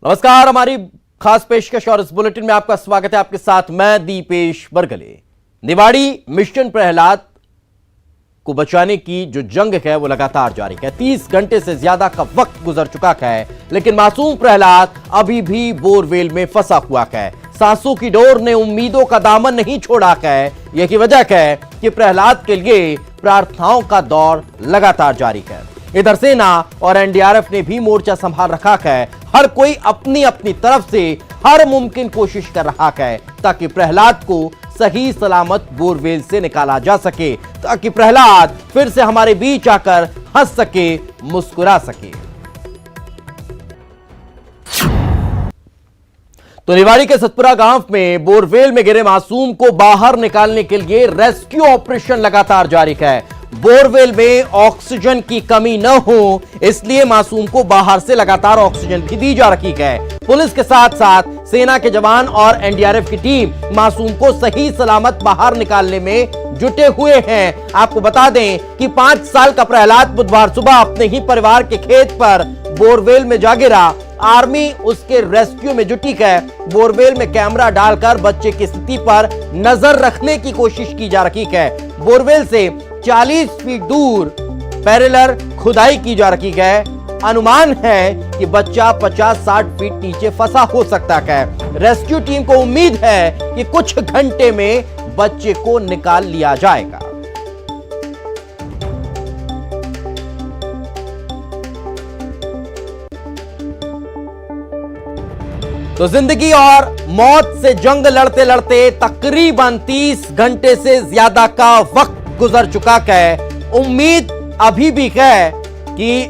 नमस्कार, हमारी खास पेशकश और इस बुलेटिन में आपका स्वागत है। आपके साथ मैं दीपेश बरगले। निवाड़ी मिशन प्रहलाद को बचाने की जो जंग है वो लगातार जारी है। 30 घंटे से ज्यादा का वक्त गुजर चुका है, लेकिन मासूम प्रहलाद अभी भी बोरवेल में फंसा हुआ है। सांसों की डोर ने उम्मीदों का दामन नहीं छोड़ा है। यही वजह है कि प्रहलाद के लिए प्रार्थनाओं का दौर लगातार जारी है। इधर सेना और एनडीआरएफ ने भी मोर्चा संभाल रखा है। हर कोई अपनी अपनी तरफ से हर मुमकिन कोशिश कर रहा है ताकि प्रहलाद को सही सलामत बोरवेल से निकाला जा सके, ताकि प्रहलाद फिर से हमारे बीच आकर हंस सके, मुस्कुरा सके। तो निवाड़ी के सतपुरा गांव में बोरवेल में गिरे मासूम को बाहर निकालने के लिए रेस्क्यू ऑपरेशन लगातार जारी है। बोरवेल में ऑक्सीजन की कमी न हो, इसलिए मासूम को बाहर से लगातार ऑक्सीजन भी दी जा रही है। पुलिस के साथ साथ सेना के जवान और एनडीआरएफ की टीम मासूम को सही सलामत बाहर निकालने में जुटे हुए हैं। आपको बता दें कि 5 साल का प्रहलाद बुधवार सुबह अपने ही परिवार के खेत पर बोरवेल में जा गिरा। आर्मी उसके रेस्क्यू में जुटी है। बोरवेल में कैमरा डालकर बच्चे की स्थिति पर नजर रखने की कोशिश की जा रही है। बोरवेल से 40 फीट दूर पैरेलर खुदाई की जा रही है। अनुमान है कि बच्चा 50-60 फीट नीचे फंसा हो सकता है। रेस्क्यू टीम को उम्मीद है कि कुछ घंटे में बच्चे को निकाल लिया जाएगा। तो जिंदगी और मौत से जंग लड़ते लड़ते तकरीबन 30 घंटे से ज्यादा का वक्त गुजर चुका है। उम्मीद अभी भी है कि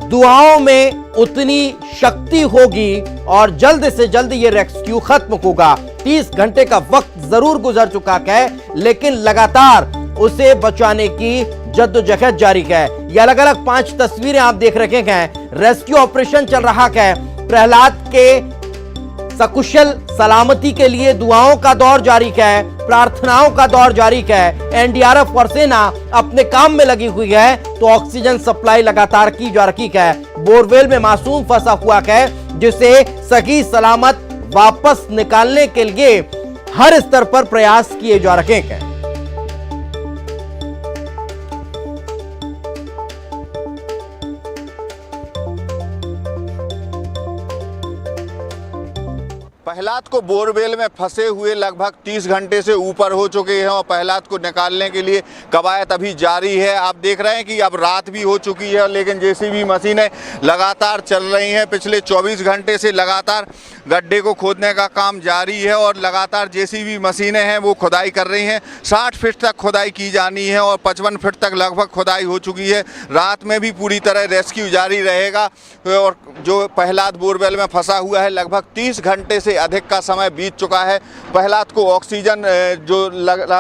दुआओं में उतनी शक्ति होगी और जल्द से जल्द ये रेस्क्यू खत्म होगा। 30 घंटे का वक्त जरूर गुजर चुका है, लेकिन लगातार उसे बचाने की जद्दोजहद जारी है। ये अलग अलग 5 तस्वीरें आप देख रहे हैं। रेस्क्यू ऑपरेशन चल रहा है। प्रहलाद के सकुशल सलामती के लिए दुआओं का दौर जारी है, प्रार्थनाओं का दौर जारी है। एनडीआरएफ और सेना अपने काम में लगी हुई है, तो ऑक्सीजन सप्लाई लगातार की जा रही है। बोरवेल में मासूम फंसा हुआ है, जिसे सही सलामत वापस निकालने के लिए हर स्तर पर प्रयास किए जा रहे हैं। प्रहलाद को बोरवेल में फंसे हुए लगभग 30 घंटे से ऊपर हो चुके हैं और प्रहलाद को निकालने के लिए कवायद अभी जारी है। आप देख रहे हैं कि अब रात भी हो चुकी है, लेकिन जेसीबी मशीनें लगातार चल रही हैं। पिछले 24 घंटे से लगातार गड्ढे को खोदने का काम जारी है और लगातार जेसीबी मशीनें हैं वो खुदाई कर रही हैं। 60 फीट तक खुदाई की जानी है और 55 फीट तक लगभग खुदाई हो चुकी है। रात में भी पूरी तरह रेस्क्यू जारी रहेगा और जो प्रहलाद बोरवेल में फंसा हुआ है, लगभग 30 घंटे से अधिक का समय बीत चुका है। प्रहलाद को ऑक्सीजन जो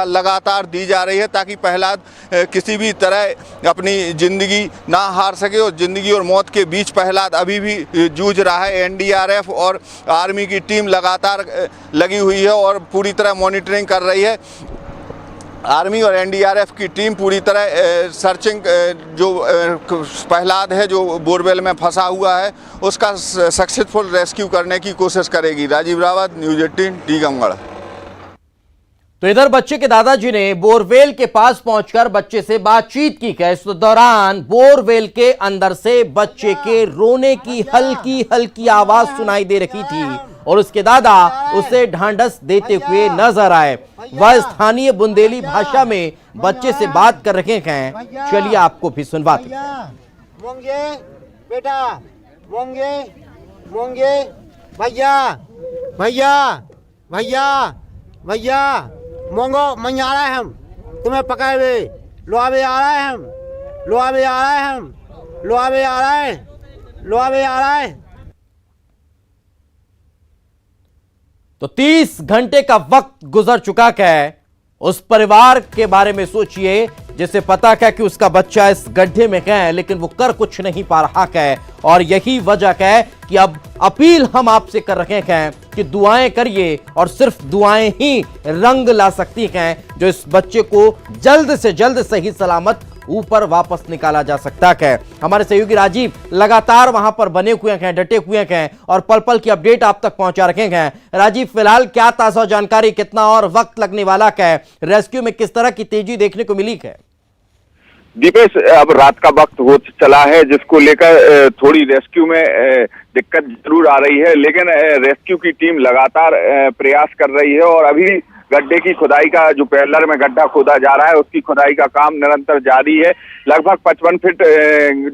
लगातार दी जा रही है ताकि प्रहलाद किसी भी तरह अपनी ज़िंदगी ना हार सके, और ज़िंदगी और मौत के बीच प्रहलाद अभी भी जूझ रहा है। एनडीआरएफ और आर्मी की टीम लगातार लगी हुई है और पूरी तरह मॉनिटरिंग कर रही है। आर्मी और एनडीआरएफ की टीम पूरी तरह सर्चिंग जो प्रहलाद है जो बोरवेल में फंसा हुआ है उसका सक्सेसफुल रेस्क्यू करने की कोशिश करेगी। राजीव रावत, न्यूज़ 18, टीकमगढ़। तो इधर बच्चे के दादाजी ने बोरवेल के पास पहुंचकर बच्चे से बातचीत की है। इस दौरान बोरवेल के अंदर से बच्चे के रोने की हल्की हल्की आवाज सुनाई दे रही थी और उसके दादा उसे ढांढस देते हुए नजर आए। वह स्थानीय बुंदेली भाषा में बच्चे से बात कर रहे हैं। चलिए आपको भी सुनवाते हैं। मोंगे बेटा, मोंगे मोंगे, भैया भैया भैया भैया, मोंगो मैं आ रहा है, हम तुम्हें पकड़े लोहावे आ रहा है, हम लोहावे आ रहा है, हम लोहावे आ रहा है, लोहावे आ रहा है। तो 30 घंटे का वक्त गुजर चुका है। उस परिवार के बारे में सोचिए जिसे पता है कि उसका बच्चा इस गड्ढे में है, लेकिन वो कर कुछ नहीं पा रहा है। और यही वजह है कि अब अपील हम आपसे कर रहे हैं कि दुआएं करिए, और सिर्फ दुआएं ही रंग ला सकती हैं जो इस बच्चे को जल्द से जल्द सही सलामत ऊपर वापस निकाला जा सकता है। हमारे सहयोगी राजीव लगातार वहां पर बने हुए हैं, डटे हुए हैं और पल पल की अपडेट आप तक पहुंचा रखे हैं। राजीव, फिलहाल क्या ताजा जानकारी, कितना और वक्त लगने वाला है, रेस्क्यू में किस तरह की तेजी देखने को मिली है? दीपेश, अब रात का वक्त हो चला है, जिसको लेकर थोड़ी रेस्क्यू में दिक्कत जरूर आ रही है, लेकिन रेस्क्यू की टीम लगातार प्रयास कर रही है और अभी गड्ढे की खुदाई का, जो पेलर में गड्ढा खोदा जा रहा है, उसकी खुदाई का काम निरंतर जारी है। लगभग 55 फीट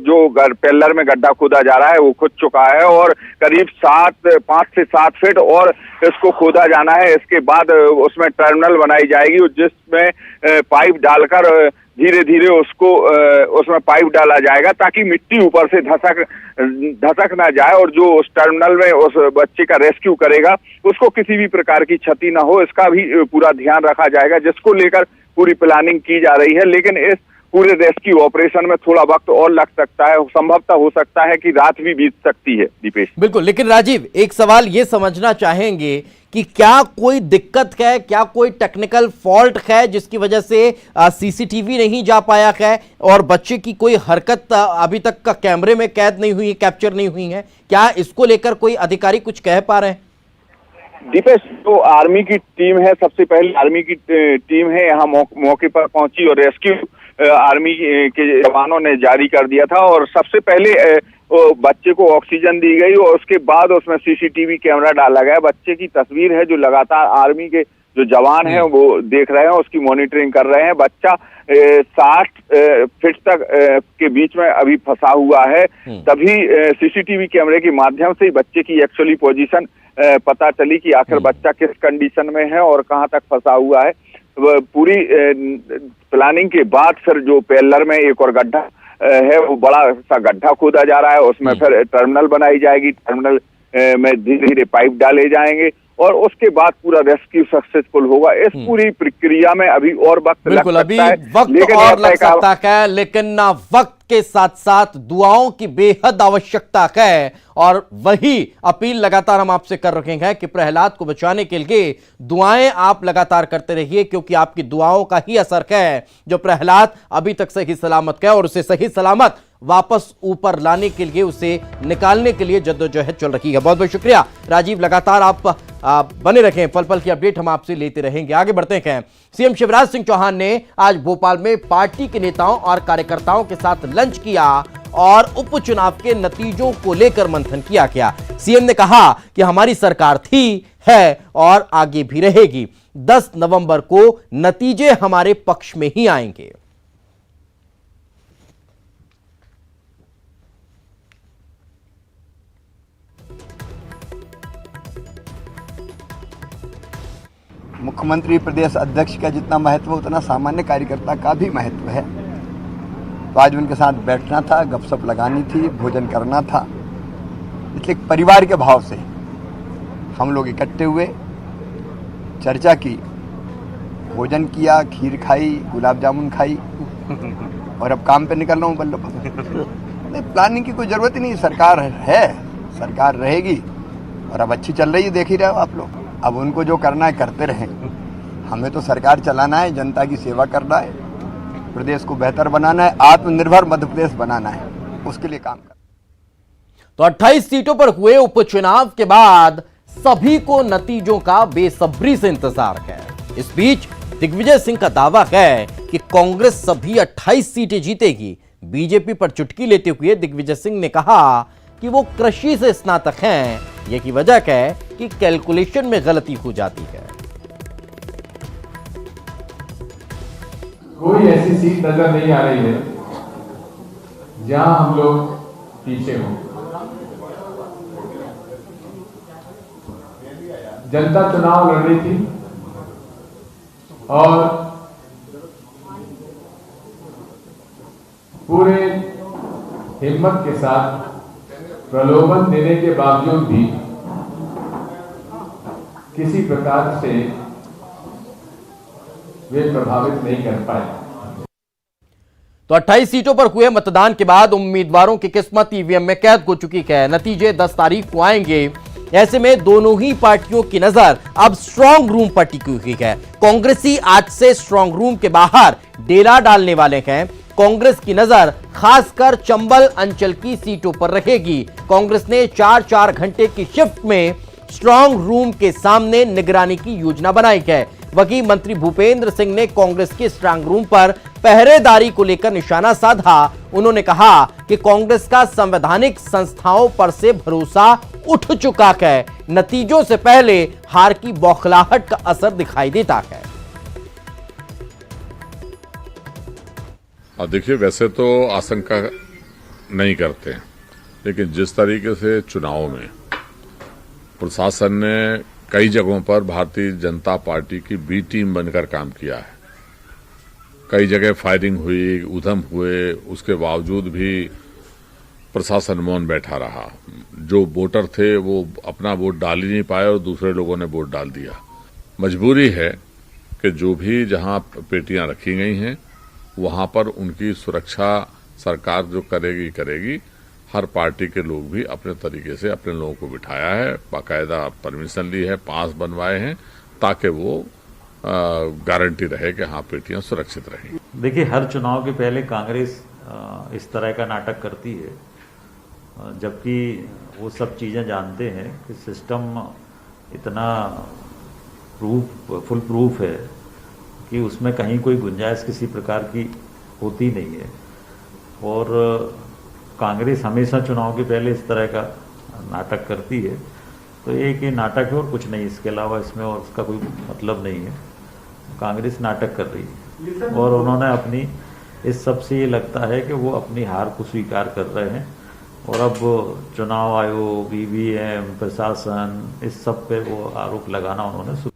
जो पेलर में गड्ढा खोदा जा रहा है वो खुद चुका है और करीब 5 से 7 फीट और इसको खोदा जाना है। इसके बाद उसमें टर्मिनल बनाई जाएगी, जिसमें पाइप डालकर धीरे धीरे उसमें पाइप डाला जाएगा ताकि मिट्टी ऊपर से धसक ना जाए और जो उस टर्मिनल में उस बच्चे का रेस्क्यू करेगा उसको किसी भी प्रकार की क्षति ना हो, इसका भी पूरा ध्यान रखा जाएगा, जिसको लेकर पूरी प्लानिंग की जा रही है। लेकिन इस पूरे रेस्क्यू ऑपरेशन में थोड़ा वक्त और लग सकता है, संभवतः हो सकता है कि रात भी बीत सकती है। दीपेश, बिल्कुल, लेकिन राजीव एक सवाल ये समझना चाहेंगे कि क्या कोई दिक्कत है, क्या कोई टेक्निकल फॉल्ट है जिसकी वजह से सीसीटीवी नहीं जा पाया है और बच्चे की कोई हरकत अभी तक का कैमरे में कैद नहीं हुई, कैप्चर नहीं हुई है? क्या इसको लेकर कोई अधिकारी कुछ कह पा रहे हैं? दीपेश, जो आर्मी की टीम है, सबसे पहले आर्मी की टीम है, यहाँ मौके पर पहुंची और रेस्क्यू आर्मी के जवानों ने जारी कर दिया था और सबसे पहले बच्चे को ऑक्सीजन दी गई और उसके बाद उसमें सीसीटीवी कैमरा डाला गया। बच्चे की तस्वीर है जो लगातार आर्मी के जो जवान हैं वो देख रहे हैं, उसकी मॉनिटरिंग कर रहे हैं। बच्चा 60 फीट तक के बीच में अभी फंसा हुआ है। तभी सीसीटीवी कैमरे के माध्यम से बच्चे की एक्चुअली पोजीशन पता चली कि आखिर बच्चा किस कंडीशन में है और कहाँ तक फंसा हुआ है। पूरी प्लानिंग के बाद फिर जो पेलर में एक और गड्ढा है, वो बड़ा सा गड्ढा खोदा जा रहा है, उसमें फिर टर्मिनल बनाई जाएगी, टर्मिनल में धीरे धीरे पाइप डाले जाएंगे और उसके बाद पूरा रेस्क्यू सक्सेसफुल होगा। इस पूरी प्रक्रिया में अभी और वक्त लग सकता है, वक्त और लग सकता है, लेकिन वक्त के साथ साथ दुआओं की बेहद आवश्यकता है और वही अपील लगातार हम आपसे कर रहे हैं कि प्रहलाद को बचाने के लिए दुआएं आप लगातार करते रहिए, क्योंकि आपकी दुआओं का ही असर है जो प्रहलाद अभी तक सही सलामत है और उसे सही सलामत वापस ऊपर लाने के लिए, उसे निकालने के लिए जद्दोजहद चल रही है। बहुत बहुत शुक्रिया राजीव, लगातार आप बने रखें, पल पल की अपडेट हम आपसे लेते रहेंगे। आगे बढ़ते हैं। सीएम शिवराज सिंह चौहान ने आज भोपाल में पार्टी के नेताओं और कार्यकर्ताओं के साथ लंच किया और उपचुनाव के नतीजों को लेकर मंथन किया गया। सीएम ने कहा कि हमारी सरकार थी, है और आगे भी रहेगी। 10 नवंबर को नतीजे हमारे पक्ष में ही आएंगे। मुख्यमंत्री प्रदेश अध्यक्ष का जितना महत्व उतना सामान्य कार्यकर्ता का भी महत्व है। तो आज उनके साथ बैठना था, गपशप लगानी थी, भोजन करना था, इसलिए परिवार के भाव से हम लोग इकट्ठे हुए, चर्चा की, भोजन किया, खीर खाई, गुलाब जामुन खाई और अब काम पे निकल रहा हूँ बल्लभ। नहीं, प्लानिंग की कोई जरूरत ही नहीं, सरकार है, सरकार रहेगी और अब अच्छी चल रही है, देख ही रहे हो आप लोग। अब उनको जो करना है करते रहें, हमें तो सरकार चलाना है, जनता की सेवा करना है, प्रदेश को बेहतर बनाना है, आत्मनिर्भर मध्य प्रदेश बनाना है, उसके लिए काम करना। तो 28 सीटों पर हुए उपचुनाव के बाद सभी को नतीजों का बेसब्री से इंतजार है। इस बीच दिग्विजय सिंह का दावा है कि कांग्रेस सभी 28 सीटें जीतेगी। बीजेपी पर चुटकी लेते हुए दिग्विजय सिंह ने कहा कि वो कृषि से स्नातक हैं, यही वजह है कि कैलकुलेशन में गलती हो जाती है। कोई ऐसी सीट नजर नहीं आ रही है जहां हम लोग पीछे हों। जनता चुनाव लड़ रही थी और पूरे हिम्मत के साथ प्रलोभन देने के बावजूद भी किसी प्रकार से वे प्रभावित नहीं कर पाए। तो 28 सीटों पर हुए मतदान के बाद उम्मीदवारों की किस्मत ईवीएम में कैद हो चुकी है। नतीजे 10 तारीख को आएंगे। ऐसे में दोनों ही पार्टियों की नजर अब स्ट्रांग रूम पर टिकी हुई है। कांग्रेसी आज से स्ट्रांग रूम के बाहर डेरा डालने वाले हैं। कांग्रेस की नजर खासकर चंबल अंचल की सीटों पर रहेगी। कांग्रेस ने 4-4 घंटे की शिफ्ट में स्ट्रांग रूम के सामने निगरानी की योजना बनाई है। वहीं मंत्री भूपेंद्र सिंह ने कांग्रेस के स्ट्रांग रूम पर पहरेदारी को लेकर निशाना साधा। उन्होंने कहा कि कांग्रेस का संवैधानिक संस्थाओं पर से भरोसा उठ चुका है। नतीजों से पहले हार की बौखलाहट का असर दिखाई देता है। देखिए, वैसे तो आशंका नहीं करते, लेकिन जिस तरीके से चुनाव में प्रशासन ने कई जगहों पर भारतीय जनता पार्टी की बी टीम बनकर काम किया है, कई जगह फायरिंग हुई, उधम हुए, उसके बावजूद भी प्रशासन मौन बैठा रहा। जो वोटर थे वो अपना वोट डाल ही नहीं पाए और दूसरे लोगों ने वोट डाल दिया। मजबूरी है कि जो भी जहां पेटियां रखी गई हैं वहां पर उनकी सुरक्षा सरकार जो करेगी। हर पार्टी के लोग भी अपने तरीके से अपने लोगों को बिठाया है, बाकायदा परमिशन ली है, पास बनवाए हैं, ताकि वो गारंटी रहे कि हाँ पेटियां सुरक्षित रहें। देखिए, हर चुनाव के पहले कांग्रेस इस तरह का नाटक करती है, जबकि वो सब चीज़ें जानते हैं कि सिस्टम इतना फुल प्रूफ है कि उसमें कहीं कोई गुंजाइश किसी प्रकार की होती नहीं है। और कांग्रेस हमेशा चुनाव के पहले इस तरह का नाटक करती है, तो एक ये नाटक है और कुछ नहीं, इसके अलावा इसमें और उसका कोई मतलब नहीं है। कांग्रेस नाटक कर रही है और उन्होंने अपनी इस सब से ये लगता है कि वो अपनी हार को स्वीकार कर रहे हैं और अब चुनाव आयोग, ईवीएम, प्रशासन, इस सब पे वो आरोप लगाना उन्होंने।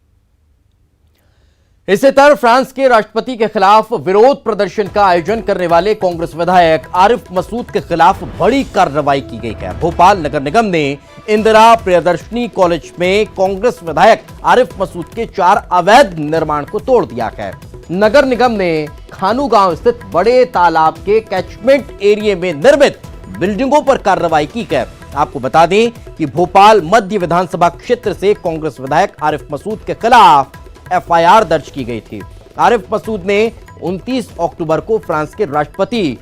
इसी तरह फ्रांस के राष्ट्रपति के खिलाफ विरोध प्रदर्शन का आयोजन करने वाले कांग्रेस विधायक आरिफ मसूद के खिलाफ बड़ी कार्रवाई की गई है। भोपाल नगर निगम ने इंदिरा प्रियदर्शनी कॉलेज में कांग्रेस विधायक आरिफ मसूद के 4 अवैध निर्माण को तोड़ दिया है। नगर निगम ने खानू गांव स्थित बड़े तालाब के कैचमेंट एरिया में निर्मित बिल्डिंगों पर कार्रवाई की है। आपको बता दें कि भोपाल मध्य विधानसभा क्षेत्र से कांग्रेस विधायक आरिफ मसूद के खिलाफ एफआईआर दर्ज की गई थी। आरिफ मसूद ने 29 अक्टूबर को फ्रांस के राष्ट्रपति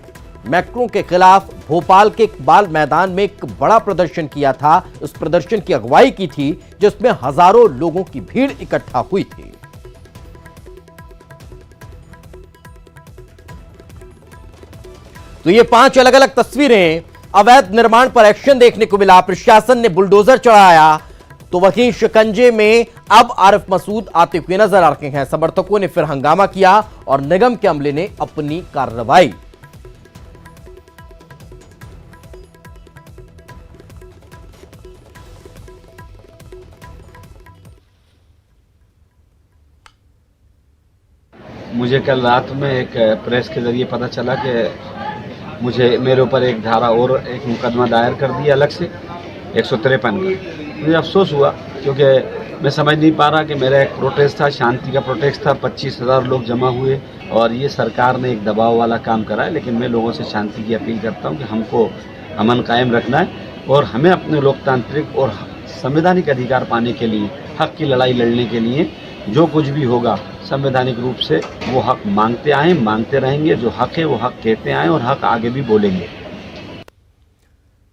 मैक्रों के खिलाफ भोपाल के इकबाल मैदान में एक बड़ा प्रदर्शन किया था। उस प्रदर्शन की अगुवाई की थी जिसमें हजारों लोगों की भीड़ इकट्ठा हुई थी। तो ये 5 अलग अलग तस्वीरें, अवैध निर्माण पर एक्शन देखने को मिला। प्रशासन ने बुलडोजर चढ़ाया, तो वहीं शिकंजे में अब आरिफ मसूद आते हुए नजर आ रहे हैं। समर्थकों ने फिर हंगामा किया और निगम के अमले ने अपनी कार्रवाई। मुझे कल रात में एक प्रेस के जरिए पता चला कि मेरे ऊपर एक धारा और एक मुकदमा दायर कर दिया अलग से 153 का। मुझे अफसोस हुआ क्योंकि मैं समझ नहीं पा रहा कि मेरा एक प्रोटेस्ट था, शांति का प्रोटेस्ट था, 25,000 लोग जमा हुए और ये सरकार ने एक दबाव वाला काम करा है। लेकिन मैं लोगों से शांति की अपील करता हूँ कि हमको अमन कायम रखना है और हमें अपने लोकतांत्रिक और संवैधानिक अधिकार पाने के लिए, हक की लड़ाई लड़ने के लिए जो कुछ भी होगा संवैधानिक रूप से वो हक मांगते आए, मांगते रहेंगे। जो हक है वो हक कहते आए और हक आगे भी बोलेंगे।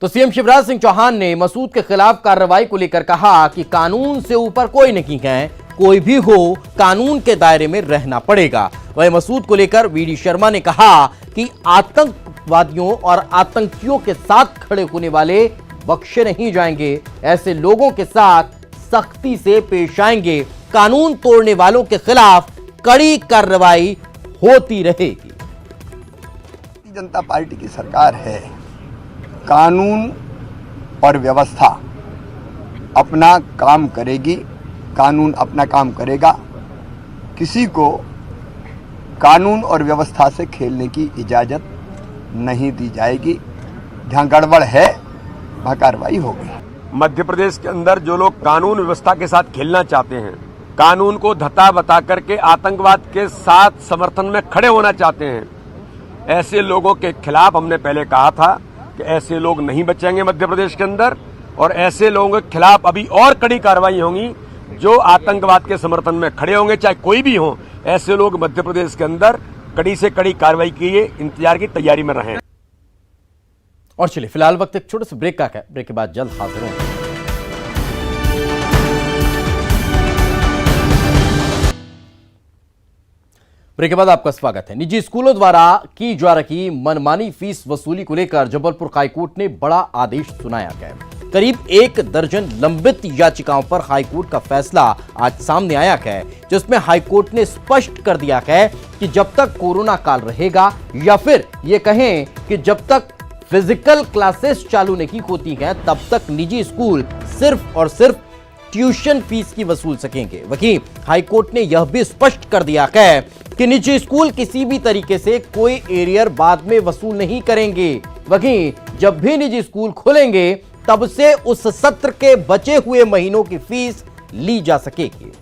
तो सीएम शिवराज सिंह चौहान ने मसूद के खिलाफ कार्रवाई को लेकर कहा कि कानून से ऊपर कोई नहीं है, कोई भी हो कानून के दायरे में रहना पड़ेगा। वही मसूद को लेकर वीडी शर्मा ने कहा कि आतंकवादियों और आतंकियों के साथ खड़े होने वाले बख्शे नहीं जाएंगे, ऐसे लोगों के साथ सख्ती से पेश आएंगे। कानून तोड़ने वालों के खिलाफ कड़ी कार्रवाई होती रहेगी। जनता पार्टी की सरकार है, कानून और व्यवस्था अपना काम करेगी, कानून अपना काम करेगा। किसी को कानून और व्यवस्था से खेलने की इजाजत नहीं दी जाएगी। जहां गड़बड़ है वहां कार्रवाई होगी। मध्य प्रदेश के अंदर जो लोग कानून व्यवस्था के साथ खेलना चाहते हैं, कानून को धत्ता बता करके आतंकवाद के साथ समर्थन में खड़े होना चाहते हैं, ऐसे लोगों के खिलाफ हमने पहले कहा था कि ऐसे लोग नहीं बचेंगे मध्य प्रदेश के अंदर और ऐसे लोगों के खिलाफ अभी और कड़ी कार्रवाई होंगी। जो आतंकवाद के समर्थन में खड़े होंगे, चाहे कोई भी हो, ऐसे लोग मध्य प्रदेश के अंदर कड़ी से कड़ी कार्रवाई के लिए इंतजार की तैयारी में रहें। और चलिए फिलहाल वक्त एक छोटे से ब्रेक का है, ब्रेक के बाद जल्द हाजिर होंगे। ब्रेक के बाद आपका स्वागत है। निजी स्कूलों द्वारा की जा रही मनमानी फीस वसूली को लेकर जबलपुर हाईकोर्ट ने बड़ा आदेश सुनाया है। करीब 1 दर्जन लंबित याचिकाओं पर हाईकोर्ट का फैसला आज सामने आया है, जिसमें हाईकोर्ट ने स्पष्ट कर दिया है कि जब तक कोरोना काल रहेगा या फिर ये कहें कि जब तक फिजिकल क्लासेस चालू नहीं होती हैं, तब तक निजी स्कूल सिर्फ और सिर्फ ट्यूशन फीस की वसूल सकेंगे। वहीं हाईकोर्ट ने यह भी स्पष्ट कर दिया है कि निजी स्कूल किसी भी तरीके से कोई एरियर बाद में वसूल नहीं करेंगे। वहीं जब भी निजी स्कूल खुलेंगे तब से उस सत्र के बचे हुए महीनों की फीस ली जा सकेगी।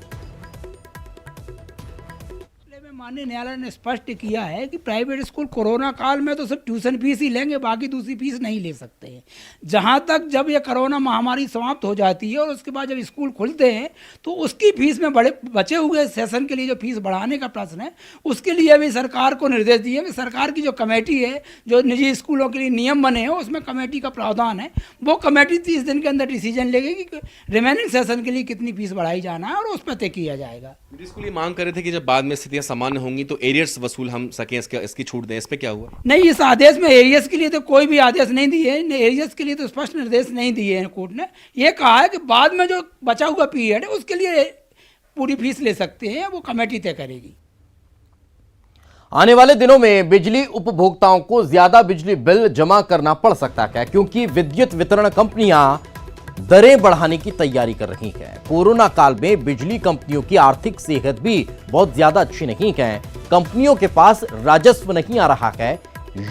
माननीय न्यायालय ने स्पष्ट किया है कि प्राइवेट स्कूल कोरोना काल में तो सिर्फ ट्यूशन फीस ही लेंगे, बाकी दूसरी फीस नहीं ले सकते हैं। जहां तक जब ये कोरोना महामारी समाप्त हो जाती है और उसके बाद जब स्कूल खुलते हैं तो उसकी फीस में बड़े बचे हुए सेशन के लिए जो फीस बढ़ाने का प्रश्न है, उसके लिए भी सरकार को निर्देश दिए कि सरकार की जो कमेटी है, जो निजी स्कूलों के लिए नियम बने हैं, उसमें कमेटी का प्रावधान है। वो कमेटी 30 दिन के अंदर डिसीजन लेगी कि रिमेनिंग सेशन के लिए कितनी फीस बढ़ाई जाना है और उस पर तय किया जाएगा। स्कूल ये मांग कर रहे थे कि जब बाद में स्थितियां सामान्य होंगी तो एरियर्स वसूल हम सकें, इसकी छूट दें। इस पे क्या हुआ? नहीं, इस आदेश में एरियर्स के लिए तो कोई भी आदेश नहीं दिए है। एरियर्स के लिए तो स्पष्ट निर्देश नहीं दिए हैं। कोर्ट ने यह कहा है कि बाद में जो बचा हुआ पीरियड है उसके लिए पूरी फीस ले सकते हैं, वो कमेटी तय करेगी। आने वाले दिनों में बिजली उपभोक्ताओं को ज्यादा बिजली बिल जमा करना पड़ सकता है, क्योंकि विद्युत वितरण कंपनियां दरें बढ़ाने की तैयारी कर रही हैं। कोरोना काल में बिजली कंपनियों की आर्थिक सेहत भी बहुत ज्यादा अच्छी नहीं है। कंपनियों के पास राजस्व नहीं आ रहा है।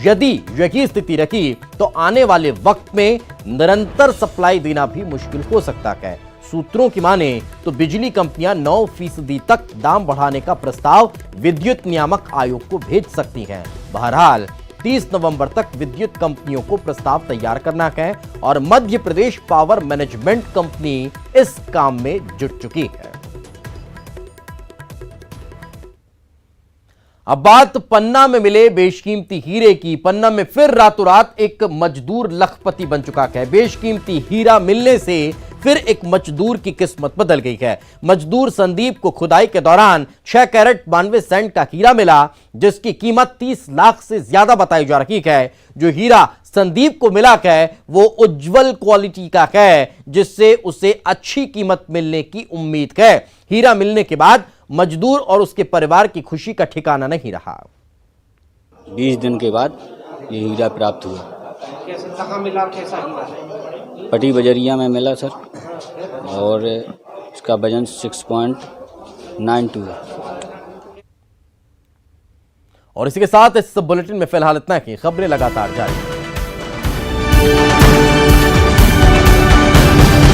यदि यही स्थिति रही तो आने वाले वक्त में निरंतर सप्लाई देना भी मुश्किल हो सकता है। सूत्रों की माने तो बिजली कंपनियां 9% तक दाम बढ़ाने का प्रस्ताव विद्युत नियामक आयोग को भेज सकती हैं। बहरहाल 30 नवंबर तक विद्युत कंपनियों को प्रस्ताव तैयार करना है और Madhya Pradesh power management company इस काम में जुट चुकी है। अब बात पन्ना में मिले बेशकीमती हीरे की। पन्ना में फिर रातों रात एक मजदूर लखपति बन चुका है। बेशकीमती हीरा मिलने से फिर एक मजदूर की किस्मत बदल गई है। मजदूर संदीप को खुदाई के दौरान 6 कैरेट 92 सेंट का हीरा मिला, जिसकी कीमत 30 लाख से ज्यादा बताई जा रही है। जो हीरा संदीप को मिला है वो उज्जवल क्वालिटी का है, जिससे उसे अच्छी कीमत मिलने की उम्मीद है। हीरा मिलने के बाद मजदूर और उसके परिवार की खुशी का ठिकाना नहीं रहा। 20 दिन के बाद ये हीरा प्राप्त हुआ। कैसे कहाँ मिला, कैसा हीरा? पटी बजरिया में मिला सर, और इसका वजन 6.92 है। और इसी के साथ इस बुलेटिन में फिलहाल इतना ही। खबरें लगातार जारी।